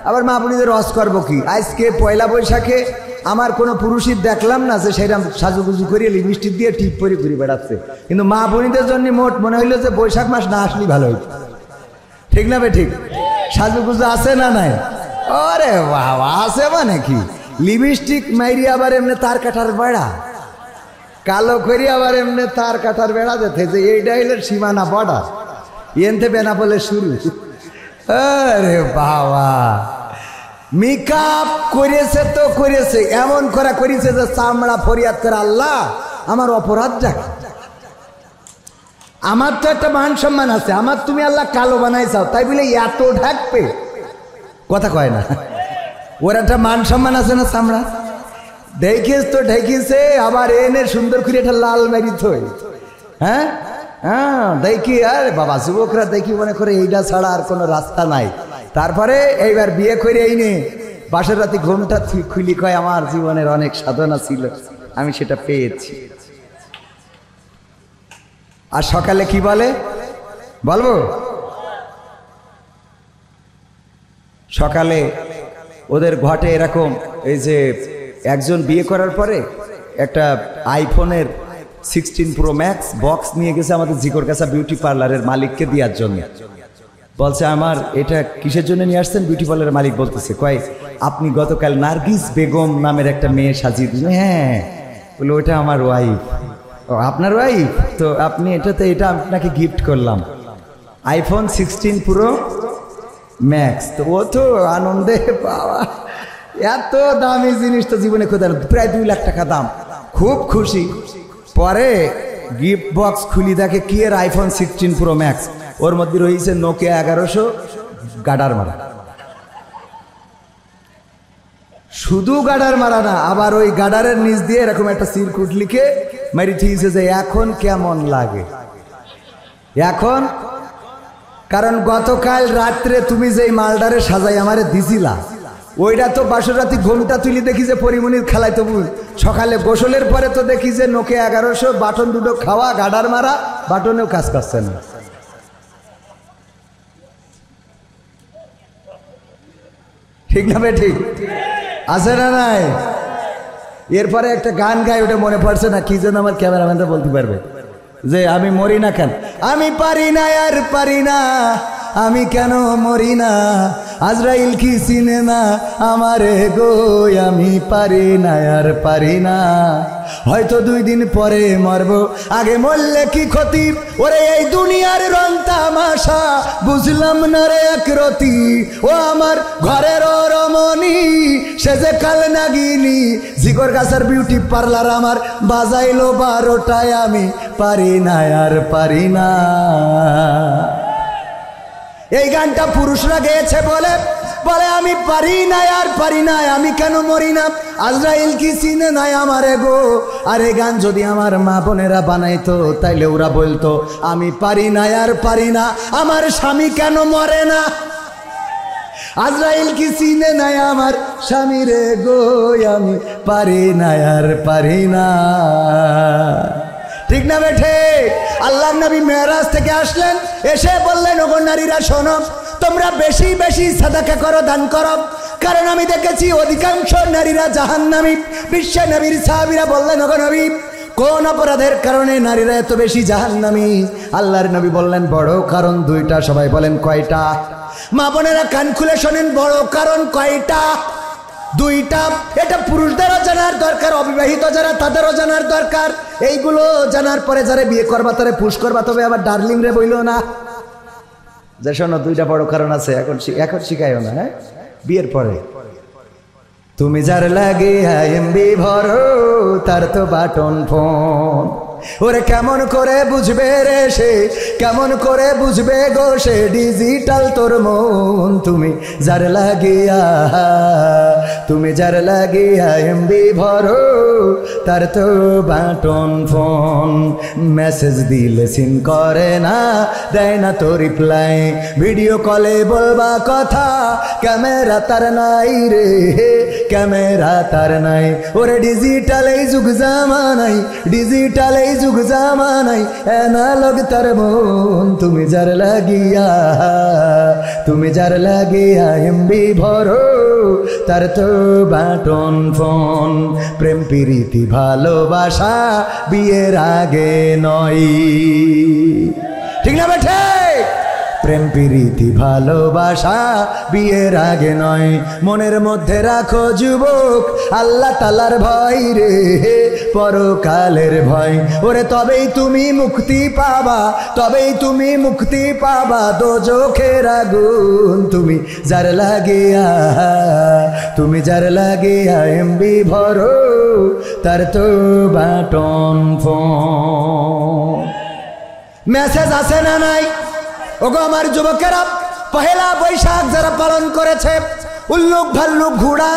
আবার মা বোনদের রস করবো কি? আজকে পয়লা বৈশাখে আমার কোনো পুরুষই দেখলাম না যে সেরকম সাজুগুজু করিয়ে লিপস্টিক দিয়ে টিপ পরে ঘুরে বেড়াচ্ছে, কিন্তু মা বোনদের জন্য মোট মনে হইলো যে বৈশাখ মাস না আসলেই ভালো হইতো। ঠিক না বে ঠিক? সাজুগুজু আছে না নাই? আরে বাবা আছে মানে কি, লিপস্টিক মাইরি আবার এমনি তার কাটার বেড়া কালো করি আবার এমনি তার কাটার বেড়া যেতে যে এইটা হইলো সীমানা বর্ডার, এনতে বেনা বলে শুরু। আরে বাবা মেকআপ করেছে তো করেছে, এমন করা করেছে যে চামড়া ফরিয়াদ করে আল্লাহ আমার অপরাধ যাক, আমার তো একটা মান সম্মান আছে, আমার তুমি আল্লাহ কালো বানাইছাও তাই বলে এত ঢাকবে, কথা কয় না। ওর একটা মান সম্মান আছে না, চামড়া দেখিস তো ঢেকিছে, আবার এনে সুন্দর করে একটা লাল মারি থই। হ্যাঁ হ্যাঁ দেখি, আর বাবা যুবকরা দেখি মনে করে এইটা ছাড়া আর কোনো রাস্তা নাই। তারপরে এইবার বিয়ে করে এইনে বাসর রাতে ঘুমটা খুলি কয় আমার জীবনের অনেক সাধনা ছিল, আমি সেটা পেয়েছি। আর সকালে কি বলে বলবো? সকালে ওদের ঘটে এরকম, এই যে একজন বিয়ে করার পরে একটা আইফোনের 16 Pro Max বক্স নিয়ে গেছে আমাদের জিকর কাছা বিউটি পার্লারের মালিককে দেওয়ার জন্য। বলছে আমার এটা কিসের জন্য নিয়ে আসছেন? বিউটি পার্লারের মালিক বলতেছে, কয় আপনি গতকাল নার্গিস বেগম নামের একটা মেয়ে সাজিয়ে দিলেন। হ্যাঁ বলে ওইটা আমার ওয়াইফ। ও আপনার ওয়াইফ? তো আপনি এটাতে এটা আপনাকে গিফট করলাম আইফোন 16 Pro Max। তো ও তো আনন্দে বাবা এত দামি জিনিস তো জীবনে কোথায়, প্রায় 2 লাখ টাকা দাম, খুব খুশি। পরে গিফট বক্স খুলি দেখে কি এর আইফোন 16 Pro Max, ওর মধ্যে রয়েছে নোকিয়া 1100 গাডার মারা। শুধু গাডার মারা না, আবার ওই গাডারের নিচ দিয়ে এরকম একটা সিরকুট লিখে মারি থিয়েছে যে এখন কেমন লাগে এখন। কারণ গতকাল রাত্রে তুমি যেই মালডারে সাজাই আমারে দিছিলা, ওইটা তো বাসর রাতে ঘুমটা তুলি দেখি যে পরিমণির খেলায়, তবু সকালে গোসলের পরে তো দেখি যে নোকিয়া 1100 বাটন দুটো খাওয়া, গাডার মারা, বাটনেও কাজ করছে না। ঠিক না বে ঠিক? আছে না নাই? এরপরে একটা গান গায়, ওটা মনে পড়ছে না কি যেন, আমার ক্যামেরাম্যানটা বলতে পারবে যে আমি মরি না কেন, আমি পারি না আর পারি না, আমি কেন মরি না, আজরাইল কি চিনে না আমারে গো, আমি পারি না আর পারি না, হয়তো 2 দিন পরে মরবো, আগে মরলে কি ক্ষতি, ওরে এই দুনিয়ার রং তামাশা বুঝলাম না রে একরতি, ও আমার ঘরের রমণী সে যে কাল নাগিনী, জিকর গাছার বিউটি পার্লার আমার বাজাইলো 12টায়, আমি পারি না আর পারি না। এই গানটা পুরুষরা গেয়েছে বলে বলে আমি পারি না আর পারি না, আমি কেন মরি না, আজরাইল কি চিনে নাই আমারে গো। আর এই গান যদি আমার মা বোনেরা বানাইতো তাইলে ওরা বলতো আমি পারি না আর পারি না, আমার স্বামী কেন মরে না, আজরাইল কি চিনে নাই আমার স্বামী রে গো, আমি পারি না আর পারি না। ঠিক না বেঠে? আল্লাহর নবী মেরাজ থেকে আসলেন, এসে বললেন ওগো নারীরা শোনো, তোমরা বেশি বেশি সাদাকা করো, দান করো, কারণ আমি দেখেছি অধিকাংশ নারীরা জাহান্নামী। বিশ্ব নবীর সাহাবীরা বললেন ওগো নবী কোন অপরাধের কারণে নারীরা এত বেশি জাহান্নামী? আল্লাহর নবী বললেন বড় কারণ 2টা। সবাই বলেন কয়টা? মা বোনেরা কান খুলে শোনেন, বড় কারণ কয়টা? 2টা। এটা পুরুষদেরও জানার দরকার, অবিবাহিত যারা তাদেরও জানার দরকার। এইগুলো জানার পরে যারা বিয়ে করবা তারা পুশ করবা, তবে আবার ডার্লিং রে বইল না যে শোনো 2টা বড় কারণ আছে, এখন শিখাইও না। হ্যাঁ বিয়ের পরে তুমি যার লাগে এমবি ভরো তার তো বাটন ফোন, ওরে কেমন করে বুঝবে রে সে, কেমন করে বুঝবে গো সে ডিজিটাল তোর মন, তুমি যার লাগিয়া এমবি ভরো তার তো বাটন ফোন, মেসেজ দিলে সিন করে না, দেয় না তো রিপ্লাই, ভিডিও কলে বলবা কথা, ক্যামেরা তার নাই রে, ক্যামেরা তার নাই, ওরে ডিজিটাল এই যুগ জামানাই, ডিজিটাল এই যুগ জামানাই এনালগ তার মন, তুমি যার লাগিয়া এমবি ভরো তার তো বাটন ফোন। প্রেম প্রীতি ভালোবাসা বিয়ের আগে নয়, ঠিক না বেঠে? প্রেম প্রীতি ভালোবাসা বিয়ের আগে নয়। মনের মধ্যে রাখো যুবক আল্লাহ তাআলার ভয় রে, পরকালের ভয়। ওরে তবেই তুমি মুক্তি পাবা, তবেই তুমি মুক্তি পাবা দোজখের আগুন। তুমি যার লাগিয়া এমবি ভরো তার তো বাটন ফোন। মেসেজ আছে না নাই? ওগো আমার যুবকেরা, পহেলা বৈশাখ যারা পালন করেছে, উল্লুক ভাল্লুক ঘোড়া,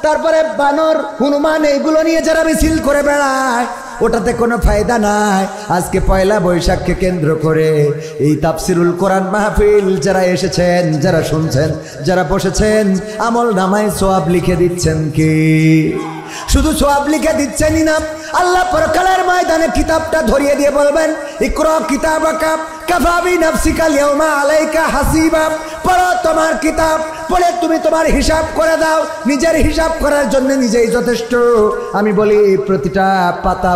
তারপরে বানর হনুমান, এইগুলো নিয়ে যারা মিছিল করে বেড়ায়, ওটাতে কোনো ফায়দা নাই। আজকে পয়লা বৈশাখকে কেন্দ্র করে এই তাফসিরুল কোরআন মাহফিল যারা এসেছেন, যারা শুনছেন, যারা বসেছেন, আমল নামায় সওয়াব লিখে দিচ্ছেন কি? শুধু সওয়াব লিখে দিচ্ছেনই না, আল্লাহ পরকালের ময়দানে কিতাবটা ধরিয়ে দিয়ে বলবেন, ইকরা কিতাবাকা কাফা বিনাফসিকা ইয়াউমা আলাইকা হাসিবা। পড়ো তোমার কিতাব, পড়ে তুমি তোমার হিসাব করে দাও। নিজের হিসাব করার জন্য নিজেই যথেষ্ট। আমি বলি প্রতিটা পাতা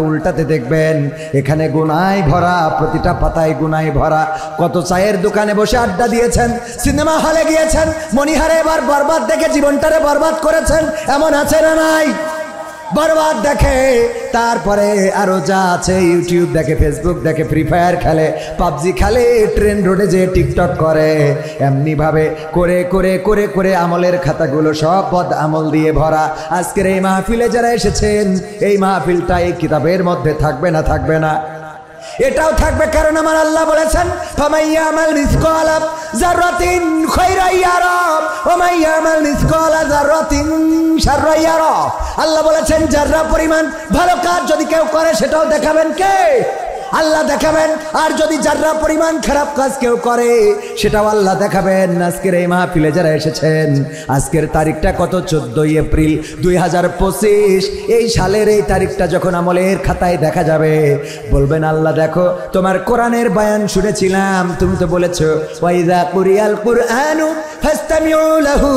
উল্টাতে দেখবেন এখানে গুনায় ভরা, প্রতিটা পাতায় গুনায় ভরা। কত চায়ের দোকানে বসে আড্ডা দিয়েছেন, সিনেমা হলে গিয়েছেন, মনিহারে এবার বরবাদ দেখে জীবনটারে বরবাদ করেছেন, এমন আছে না নাই? বরবাদ দেখে, তারপরে আরো যা আছে, ইউটিউব দেখে, ফেসবুক দেখে, ফ্রি ফায়ার খেলে, পাবজি খেলে, ট্রেন রোডে যে টিকটক করে, এমনি ভাবে করে করে করে করে আমলের খাতাগুলো সব বদ আমল দিয়ে ভরা। আজকের এই মাহফিলে যারা এসেছেন, এই মাহফিলটা এই কিতাবের মধ্যে থাকবে না? থাকবে না? এটাও থাকবে, কারণ আমার আল্লাহ বলেছেন, ফামাইয়ামাল মিসকালা যাররাতিন খায়রান ইয়ারা ওয়া মাইয়ামাল মিসকালা যাররাতিন শাররান ইয়ারা। আল্লাহ বলেছেন যাররা পরিমাণ ভালো কাজ যদি কেউ করে সেটাও দেখাবেন কে? আল্লাহ দেখাবেন। আর যদি যাররা পরিমাণ খারাপ কাজ কেউ করে সেটাও আল্লাহ দেখাবেন। আজকের এই মাহফিলে যারা এসেছেন, আজকের তারিখটা কত? 14 এপ্রিল 2025। এই সালের এই তারিখটা যখন আমলের খাতায় দেখা যাবে, বলবেন আল্লাহ দেখো তোমার কোরআনের বয়ান শুনেছিলাম, তুমি তো বলেছো ওয়াইযা কুরিয়াল কুরআনু ফাসতামিউ লাহু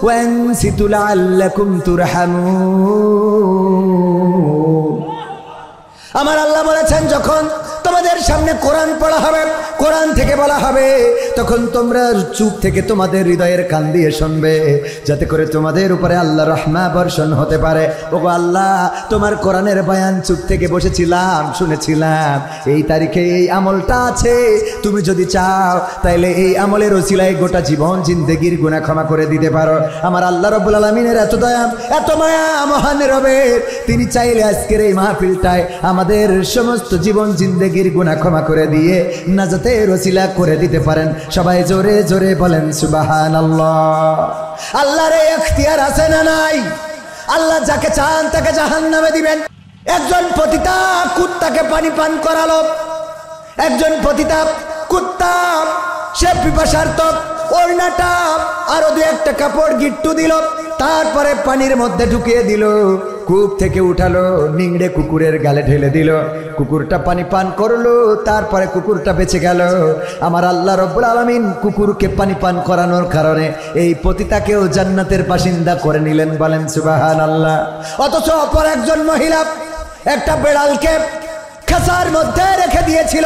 ওয়া আনসিতু লাআল্লাকুম তুরহামুন। আমার আল্লাহ বলেছেন যখন তোমাদের সামনে কোরআন পড়া হবে, কোরআন থেকে বলা হবে, তখন তোমরা চুপ থেকে তোমাদের হৃদয়ের কান দিয়ে শুনবে, যাতে করে তোমাদের উপরে আল্লাহ রহমত বর্ষণ হতে পারে। ওগো আল্লাহ, তোমার কোরআনের বয়ান চুপ থেকে বসেছিলাম, শুনেছিলাম, এই তারিখে এই আমলটা আছে। তুমি যদি চাও তাইলে এই আমলের ওসিলায় গোটা জীবন জিন্দেগির গুনাহ ক্ষমা করে দিতে পারো। আমার আল্লাহ রাব্বুল আলামিনের এত দয়া, এত মায়া মহান রবের, তিনি চাইলে আজকের এই মাহফিলটায় আমাদের সমস্ত জীবন জিন্দেগির গুনাহ ক্ষমা করে দিয়ে নাজাতের ওসিলা করে দিতে পারেন। সবাই জোরে জোরে বলেন সুবহানাল্লাহ। আল্লাহর ইখতিয়ার আছে না নাই? আল্লাহ যাকে চান তাকে জাহান্নামে দিবেন। একজন পতিতা কুত্তাকে পানি পান করালো, একজন পতিতা কুত্তা, সে পিপাসার্ত, ওড়নাটা আরো দু একটা কাপড় গিট্টু দিল, তারপরে পানির মধ্যে ঢুকিয়ে দিল, কূপ থেকে উঠালো, নিংড়ে কুকুরের গালে ঢেলে দিল, কুকুরটা পানি পান করলো, তারপরে কুকুরটা বেঁচে গেল। আমার আল্লাহ রব্বুল আলামিন কুকুরকে পানি পান করানোর কারণে এই পতিতাকেও জান্নাতের বাসিন্দা করে নিলেন। বলেন সুবহানাল্লাহ। অথচ অপর একজন মহিলা একটা বেড়ালকে খাঁচার মধ্যে রেখে দিয়েছিল,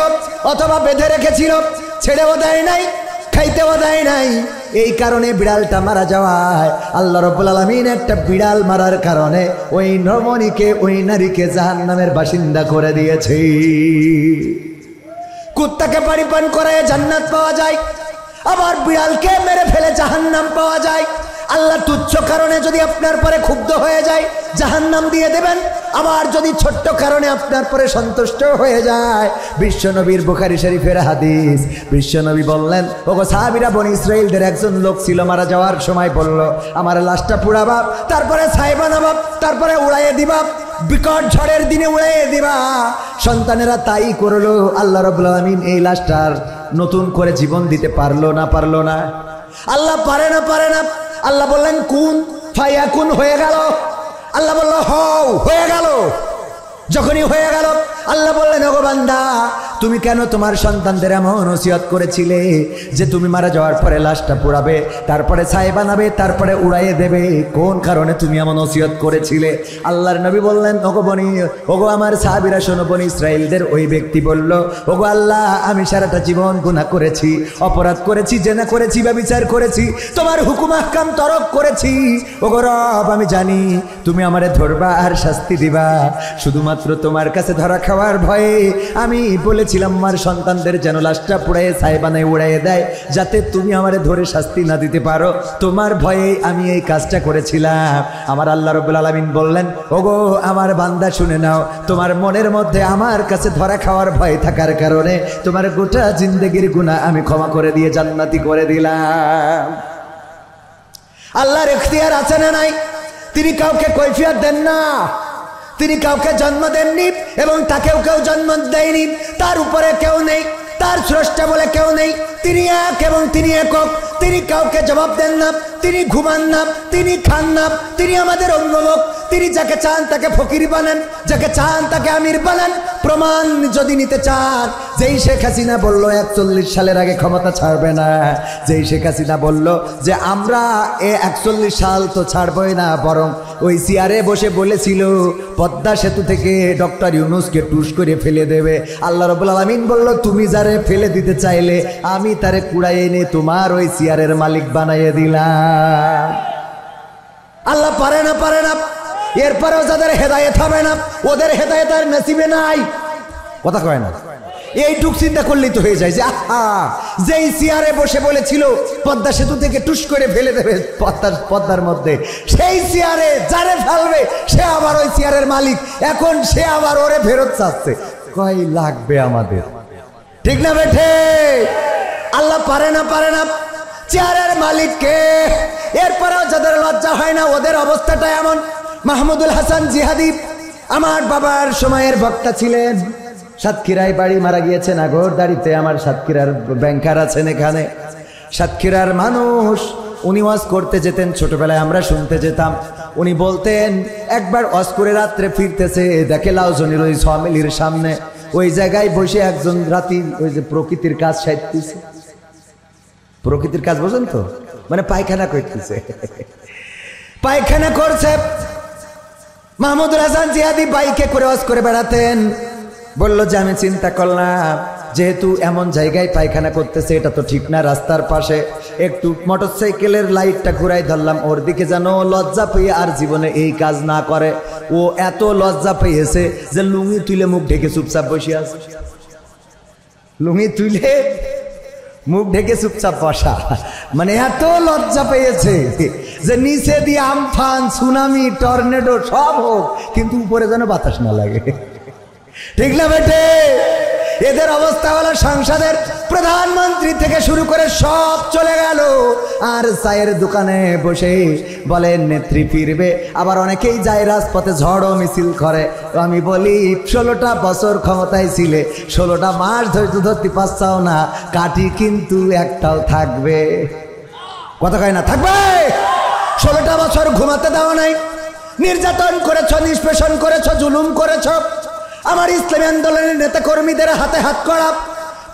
অথবা বেঁধে রেখেছিল, ছেড়েও দেয় নাই, খাইতেও দেয় নাই। এই কারণে বিড়ালটা মারা যাওয়ায় আল্লাহ রাব্বুল আলামিন একটা বিড়াল মারার কারণে ওই রমণীকে, ওই নারীকে জাহান্নামের বাসিন্দা করে দিয়েছে। কুত্তাকে পানি পান করে জান্নাত পাওয়া যায়, আবার বিড়ালকে মেরে ফেলে জাহান্নাম পাওয়া যায়। আল্লাহ তুচ্ছ কারণে যদি আপনার পরে ক্ষুব্ধ হয়ে যায় জাহান্নাম দিয়ে দেবেন, আবার যদি ছোট্ট কারণে আপনার পরে সন্তুষ্ট হয়ে যায়। বিশ্বনবীর বুখারী শরীফের হাদিস, বিশ্বনবী বললেন, ওগো সাহাবীরা, বনি ইসরাইলদের একজন লোক ছিল, মারা যাওয়ার সময় বলল আমার লাশটা পুড়াবা, তারপরে ছাই বানাবা, তারপরে উড়াইয়ে দিবা, বিকট ঝড়ের দিনে উড়াইয়ে দিবা। সন্তানেরা তাই করলো। আল্লাহ রাব্বুল আলামিন এই লাশটার নতুন করে জীবন দিতে পারলো না? পারলো না? আল্লাহ পারে না? পারে না? আল্লাহ বললেন কুন ফায়াকুন, হয়ে গেল। আল্লাহ বলল হও, হয়ে গেল। যখনই হয়ে গেল আল্লাহ বললেন, ওগো বান্দা, তুমি কেন তোমার সন্তানদের এমন ওসিয়ত করেছিলে যে তুমি মারা যাওয়ার পরে লাশটা পোড়াবে, তারপরে ছাই বানাবে, তারপরে উড়াইয়ে দেবে? কোন কারণে তুমি এমন ওসিয়ত করেছিলে? আল্লাহর নবী বললেন, ওগো আমার সাহাবীরা শোনো, বনি ইসরাইলদের ওই ব্যক্তি বলল, ওগো আল্লাহ, আমি সারাটা জীবন গুনাহ করেছি, অপরাধ করেছি, জেনা করেছি, ব্যভিচার করেছি, তোমার হুকুম আহকাম তরক করেছি। ওগো রব, আমি জানি তুমি আমারে ধরবা আর শাস্তি দিবা, শুধুমাত্র তোমার কাছে ধরা খাওয়ার ভয়ে আমি বলেছিলাম আমার সন্তানদের যেন লাশটা পুড়াইয়ে ছাই বানায় উড়াইয়ে দেয়, যাতে তুমি আমারে ধরে শাস্তি না দিতে পারো। তোমার ভয়ে আমি এই কাজটা করেছিলাম। আমার আল্লাহ রাব্বুল আলামিন বললেন, ওগো আমার বান্দা, শুনে নাও, তোমার মনের মধ্যে আমার কাছে ধরা খাওয়ার ভয় থাকার কারণে তোমার গোটা জিন্দেগির গুনাহ আমি ক্ষমা করে দিয়ে জান্নাতি করে দিলাম। আল্লাহর ইখতিয়ার আছে না নাই? তিনি কাউকে কৈফিয়ত দেন না, তিনি কাউকে জন্ম দেননি এবং তাকেও কেউ জন্ম দেয়নি। তার উপরে কেউ নেই, তার স্রষ্টা বলে কেউ নেই। তিনি এক এবং তিনি একক। তিনি কাউকে জবাব দেন না, তিনি ঘুমান না, তিনি খান না, তিনি আমাদের অভিভাবক। তিনি যাকে চান তাকে ফকির বানান, যাকে চান তাকে আমির বানান। প্রমাণ যদি নিতে চান, যেই শেখ হাসিনা বলল 41 সালের আগে ক্ষমতা ছাড়বে না, যেই শেখ হাসিনা বলল যে আমরা 41 সাল তো ছাড়বই না, বরং ওই চেয়ারে বসে বলেছিল পদ্মা সেতু থেকে ডক্টর ইউনূসকে টুস করে ফেলে দেবে। আল্লাহ রাব্বুল আলামিন বলল, তুমি যারে ফেলে দিতে চাইলে আমি তারে কুড়াইয়ে এনে তোমার ওই চেয়ারের মালিক বানাইয়ে দিলাম। আল্লাহ পারে না, পারে না। এরপরেও যাদের হেদায়েত হবে না, ওদের হেদায়েত আর নসিবে নাই। কথা কয় না? এইটুক চিন্তা করলেই তো হয়ে যায় যে আহা, যেই চেয়ারে বসে বলেছিল পদ্মা সেতু থেকে টুস করে ফেলে দেবে পদ্মার মধ্যে, সেই চেয়ারে যারে ফেলবে সে আবার ওই চেয়ারের মালিক। এখন সে আবার ওরে ফেরত চাচ্ছে। কয় লাগবে আমাদের? ঠিক না বেঠে? আল্লাহ পারে না, পারে না। চেয়ারের মালিক কে? এরপরেও যাদের লজ্জা হয় না, ওদের অবস্থাটা এমন। মাহমুদুল হাসান জিহাদি আমার বাবার সময়ের বক্তা ছিলেন। সাতক্ষীরায় বাড়ি, মারা গিয়েছেন আগরদাড়িতে। আমার সাতক্ষীরার ব্যাংকার আছেন এখানে। সাতক্ষীরার মানুষ। উনি ওয়াজ করতে যেতেন, ছোটবেলায় আমরা শুনতে যেতাম। উনি বলতেন, একবার ওয়াজ করে রাত্রে ফিরতেছে, দেখে লাউজনির ওই সমিলির সামনে ওই জায়গায় বসে একজন রাতি ওই যে প্রকৃতির কাজ সাইতেছে। প্রকৃতির কাজ বোঝেন তো? মানে পায়খানা করতেছে, পায়খানা করছে। মাহমুদুল হাসান জিহাদি বাইকে করে ওয়াজ করে বেড়াতেন। বলল যে আমি চিন্তা করলাম, যেহেতু এমন জায়গায় পায়খানা করতেছে, এটা তো ঠিক না। রাস্তার পাশে একটু মোটরসাইকেলের লাইটটা ঘুরাই ধরলাম, ওর দিকে যেন লজ্জা পেয়ে আর জীবনে এই কাজ না করে। ও এত লজ্জা পেয়েছে যে লুঙ্গি তুলে মুখ ঢেকে চুপচাপ বসে আছে। লুঙ্গি তুলে মুখ ঢেকে চুপচাপ বসা, মানে এত লজ্জা পেয়েছে যে নিচে দিয়ে আমফান, সুনামি, টর্নেডো সব হোক, কিন্তু উপরে যেন বাতাস না লাগে। ঠিক না বেটে? এদের অবস্থা হলো সংসদের প্রধানমন্ত্রী থেকে শুরু করে সব চলে গেল, আর চায়ের দোকানে বসে বলেন নেত্রী ফিরবে। আবার অনেকেই যায় রাজপথে ঝড় মিছিল করে। আমি বলি 16টা বছর ক্ষমতায় ছিলে, 16টা মাস ধৈর্য ধরতে পারছাও না, কাঠি কিন্তু একটাও থাকবে। কথা কয় না? থাকবে। 16টা বছর ঘুমাতে দাও নাই, নির্যাতন করেছ, নিষ্পেষণ করেছ, জুলুম করেছ। আমার ইসলামী আন্দোলনের নেতা কর্মীদের হাতে হাত করা,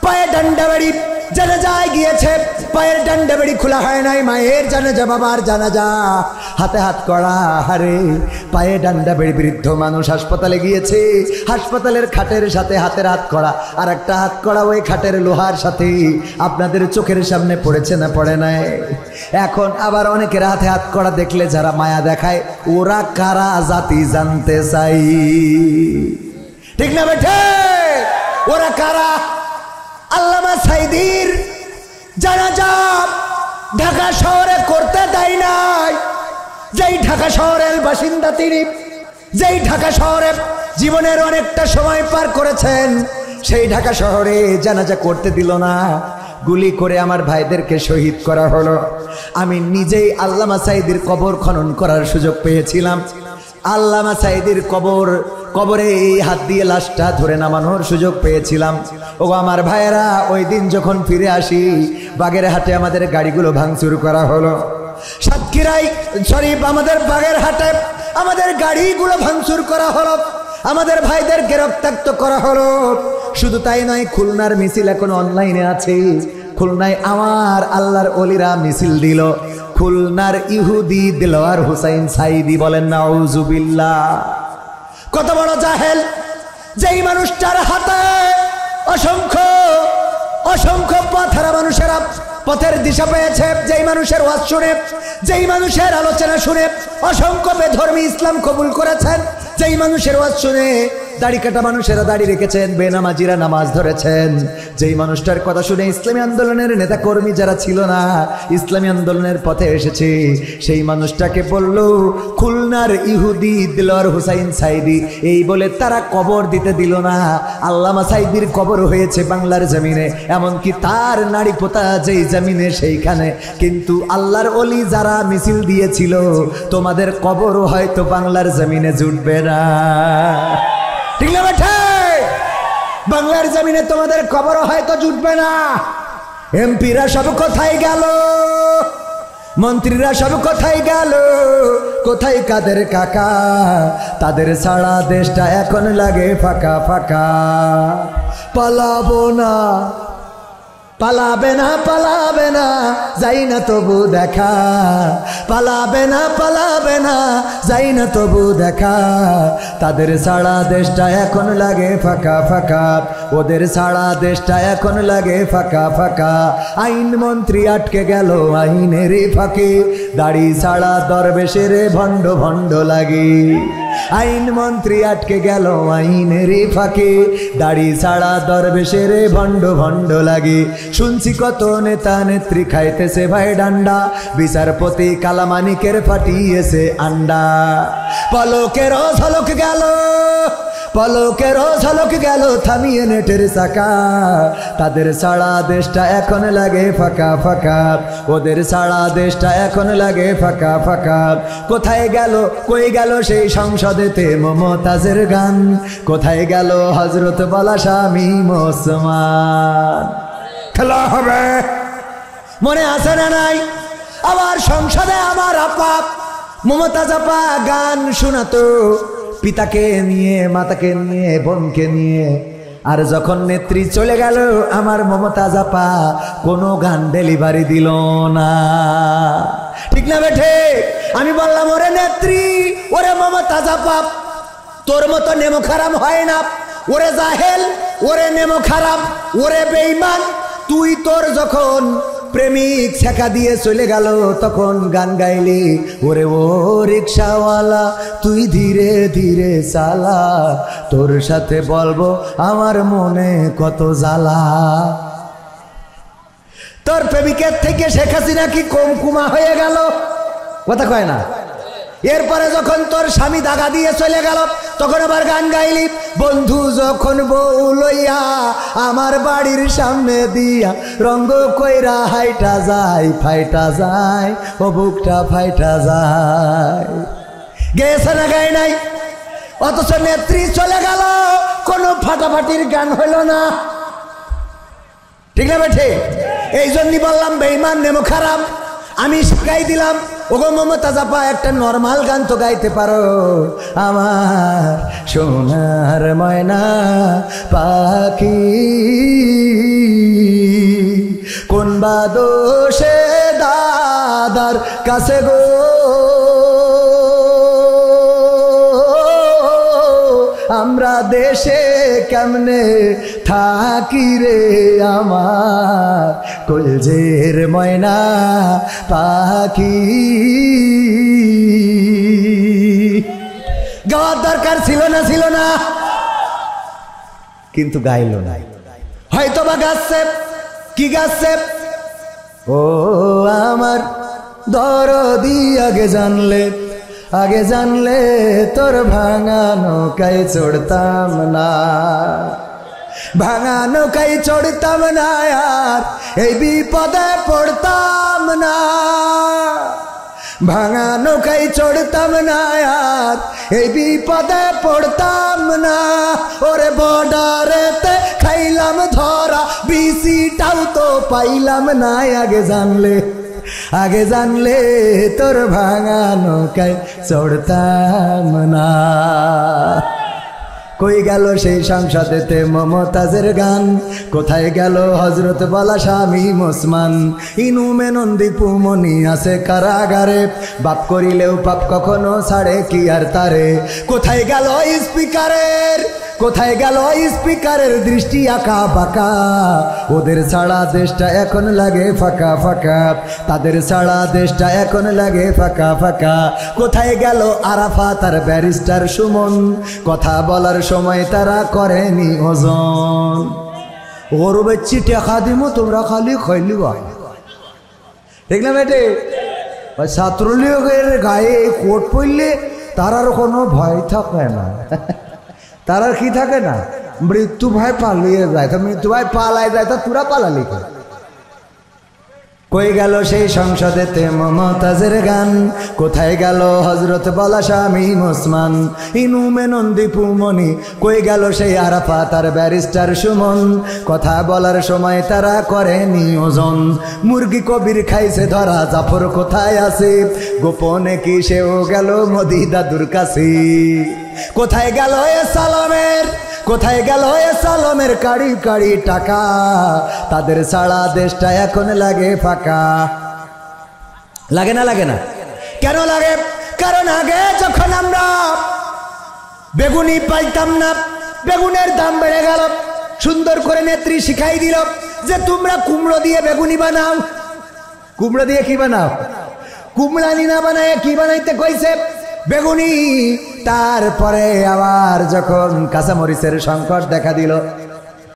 পায়ে ডান্ডা বেড়ি। জানাজায় গিয়েছে, পায়ের ডান্ডা বেড়ি খোলা হয় নাই। মায়ের জানাজা, বাবার জানাজা, হাতে হাত করা। আরে পায়ে ডান্ডা বেড়ি, বৃদ্ধ মানুষ হাসপাতালে গিয়েছে, হাসপাতালের খাটের সাথে হাতের হাত করা, আর একটা হাত করা ওই খাটের লোহার সাথে। আপনাদের চোখের সামনে পড়েছে না পড়ে নাই? এখন আবার অনেকের হাতে হাত করা দেখলে যারা মায়া দেখায়, ওরা কারা জাতি জানতে চাই। ঠিক না বেঠে? ওরা কারা? আল্লামা সাইদির জানাজা ঢাকা শহরে করতে দেয় নাই। যেই ঢাকা শহরের বাসিন্দা তিনি, যেই ঢাকা শহরে জীবনের অনেকটা সময় পার করেছেন, সেই ঢাকা শহরে জানাজা করতে দিল না। গুলি করে আমার ভাইদেরকে শহীদ করা হলো। আমি নিজেই আল্লামা সাইদির কবর খনন করার সুযোগ পেয়েছিলাম। আল্লামা সাইদির কবরে এই হাত দিয়ে লাশটা ধরে নামানোর সুযোগ পেয়েছিলাম। ও আমার ভাইয়েরা, ওই দিন যখন ফিরে আসি, বাগেরহাটে আমাদের গাড়িগুলো ভাঙচুর করা হলো। সাতক্ষীরায় আমাদের বাগেরহাটে আমাদের গাড়িগুলো ভাঙচুর করা হলো। আমাদের ভাইদেরকে রক্তাক্ত করা হলো। শুধু তাই নয়, খুলনার মিছিল এখন অনলাইনে আছে। খুলনায় আমার আল্লাহর ওলিরা মিছিল দিল। খুলনার ইহুদি দিলওয়ার হুসাইন সাইদি, বলেন নাউজুবিল্লাহ। কত বড় জাহেল! যেই মানুষটার হাতে অসংখ্য অসংখ্য পথহারা মানুষেরা পথের দিশা পেয়েছে, যেই মানুষের ওয়াজ শুনে, যেই মানুষের আলোচনা শুনে অসংখ্য বেধর্মী ইসলাম কবুল করেছেন, যেই মানুষের ওয়াজ শুনে দাড়ি কাটা মানুষেরা দাড়ি রেখেছেন, বেনামাজিরা নামাজ ধরেছেন, যেই মানুষটার কথা শুনে ইসলামী আন্দোলনের নেতা কর্মী যারা ছিল না ইসলামী আন্দোলনের পথে এসেছে, সেই মানুষটাকে বলল খুলনার ইহুদি দিলওয়ার হুসাইন সাইদি। এই বলে তারা কবর দিতে দিল না। আল্লামা সাইদির কবর হয়েছে বাংলার জমিনে, এমনকি তার নাড়ি পোতা যেই জমিনে সেইখানে। কিন্তু আল্লাহর ওলি যারা মিছিল দিয়েছিল, তোমাদের কবরও হয়তো বাংলার জমিনে জুটবে না। ঠিক না বেঠে? বাংলার জমিনে তোমাদের কবরও হয়তো জুটবে না। এমপিরা সব কোথায় গেল? মন্ত্রীরা সব কোথায় গেল? কোথায় কাদের কাকা? তাদের ছাড়া দেশটা এখন লাগে ফাঁকা ফাঁকা। পালাবো না, পালাবে না, পালাবে না, যাই না তবু দেখা। পালাবে না, পালাবে না, যাই না তবু দেখা। তাদের ছাড়া দেশটা এখন লাগে ফাঁকা ফাঁকা। ওদের ছাড়া দেশটা এখন লাগে ফাঁকা ফাঁকা। আইন মন্ত্রী আটকে গেল আইনেরই ফাঁকে। দাড়ি ছাড়া দরবেশের ভণ্ড ভণ্ড লাগে। আইন মন্ত্রী আটকে গেল আইনেরই ফাঁকে। দাড়ি ছাড়া দরবেশের ভণ্ড ভণ্ড লাগে। শুনছি কত নেতা নেত্রী খাইতেছে ভাই ডান্ডা, বিচারপতি কালামানিকের ফাটিয়েছে আন্ডা। পলকের ঝলক গেল, পলকের ঝলক গেল থামিয়ে নেটের চাকা। তাদের ছাড়া দেশটা এখন লাগে ফাঁকা ফাঁকা। ওদের ছাড়া দেশটা এখন লাগে ফাঁকা ফাঁকা। কোথায় গেল, কই গেল সেই সংসদেতে মমতাজের গান? কোথায় গেল হযরত বালা স্বামী ওসমান? খেলা হবে, মনে আছে না নাই? আবার সংসদে আমার আপা মমতাজ আপা গান শোনাতো, পিতাকে নিয়ে, মাতাকে নিয়ে, বোনকে নিয়ে। আর যখন নেত্রী চলে গেল আমার মমতাজ আপা কোনো গান ডেলিভারি দিল না। ঠিক না বেঠে? আমি বললাম ওরে নেত্রী, ওরে মমতাজ আপা, তোর মতো নেমো খারাপ হয় না। ওরে জাহেল, ওরে নেমো খারাপ, ওরে বেঈমান, তুই তোর যখন প্রেমিক ছেকা দিয়ে চলে গেল তখন গান গাইলি, ওরে ও রিক্সাওয়ালা তুই ধীরে ধীরে চালা, তোর সাথে বলবো আমার মনে কত জ্বালা। তোর প্রেমিকের থেকে শেখ হাসিনা কি কম কুমা হয়ে গেল? কথা কয় না। এরপরে যখন তোর স্বামী দাগা দিয়ে চলে গেল তখন আবার গান গাইলি, বন্ধু যখন বউ লইয়া আমার বাড়ির সামনে দিয়া রঙ্গ কইরা হাইটা যায়, ফাইটা যায়, ও বুকটা ফাইটা যায়। গেছে না গাই নাই? অথচ নেত্রী চলে গেল, কোনো ফাটাফাটির গান হইল না। ঠিক না বেঠে? এই জন্যই বললাম বেঈমান নেমো খারাপ। আমি শিখাই দিলাম, ওগো মমতাজ আপা একটা নরমাল গান তো গাইতে পারো। আমার সোনার ময়না পাখি কোন বা দোষে দাদার কাছে গো, আমরা দেশে কেমনে থাকি রে আমার কলজের ময়না পাখি। গাওয়ার দরকার ছিল না, ছিল না, কিন্তু গাইল না। হয়তো বা গাচ্ছে, কি গাচ্ছে? ও আমার দরদি আগে জানলে, আগে জানলে তোর ভাঙা নৌকায় চড়তাম না, ভাঙা নৌকায় চড়তাম না, আর এই বিপদে পড়তাম না। ভাঙা নৌকায় চড়তাম না, আর এই বিপদে পড়তাম না। ওরে বর্ডারেতে খাইলাম ধরা, বিসিটাও তো পাইলাম না। আগে জানলে, আগে জানলে তোর ভাঙা নৌকায় চড়তাম না। কই গেল সেই সংসদেতে মমতাজের গান, কোথায় গেল হজরত বলা স্বামী ওসমান। ইনু মেনন্দি পুমনি আছে কারাগারে, বাপ করিলেও পাপ কখনো ছাড়ে কি আর তারে। কোথায় গেল স্পিকারের, কোথায় গেল স্পিকারের দৃষ্টি আঁকা বাঁকা, ওদের ছাড়া দেশটা এখন লাগে ফাঁকা ফাঁকা, তাদের ছাড়া দেশটা এখন লাগে ফাঁকা ফাঁকা। কোথায় গেল আরাফাত আর ব্যারিস্টার সুমন, কথা বলার সময় তারা করেনি ওজন। ওর বেচি টেকা দিমো তোমরা খালি খাইলিবা, ঠিক না বেটে? ছাত্রলীগের গায়ে কোট পরলে তার আর কোনো ভয় থাকে না, তার আর কি থাকে না, মৃত্যু ভয় পালিয়ে যায়। তো মৃত্যু ভয় পালায় যায়, তো তোরা পালালি। কই গেল সেই সংসদেতে মমতাজের গান, কোথায় গেল হজরত বলা স্বামী ওসমান। ইনু মেনন্দি পুমনি, কই গেল সেই আরাফাত আর ব্যারিস্টার সুমন, কথা বলার সময় তারা করেনি ওজন। মুরগি কবির খাইছে ধরা, জাফর কোথায় আছে, গোপনে কি সেও গেল মোদি দাদুর কাছে। কোথায় গেল এ সালামের, কোথায় গেল এ সালামের কাড়ি কাড়ি টাকা, তাদের ছাড়া দেশটা এখন লাগে ফাঁকা। লাগে না? লাগে না? কেন লাগে? কারণ আগে যখন আমরা বেগুনি পাইতাম না, বেগুনের দাম বেড়ে গেল, সুন্দর করে নেত্রী শিখাই দিল যে তোমরা কুমড়ো দিয়ে বেগুনি বানাও। কুমড়ো দিয়ে কি বানাও? কুমড়ানি না বানায় কি বানাইতে কইছে? বেগুনি। তারপরে আবার যখন কাঁচামরিচের সংকট দেখা দিল,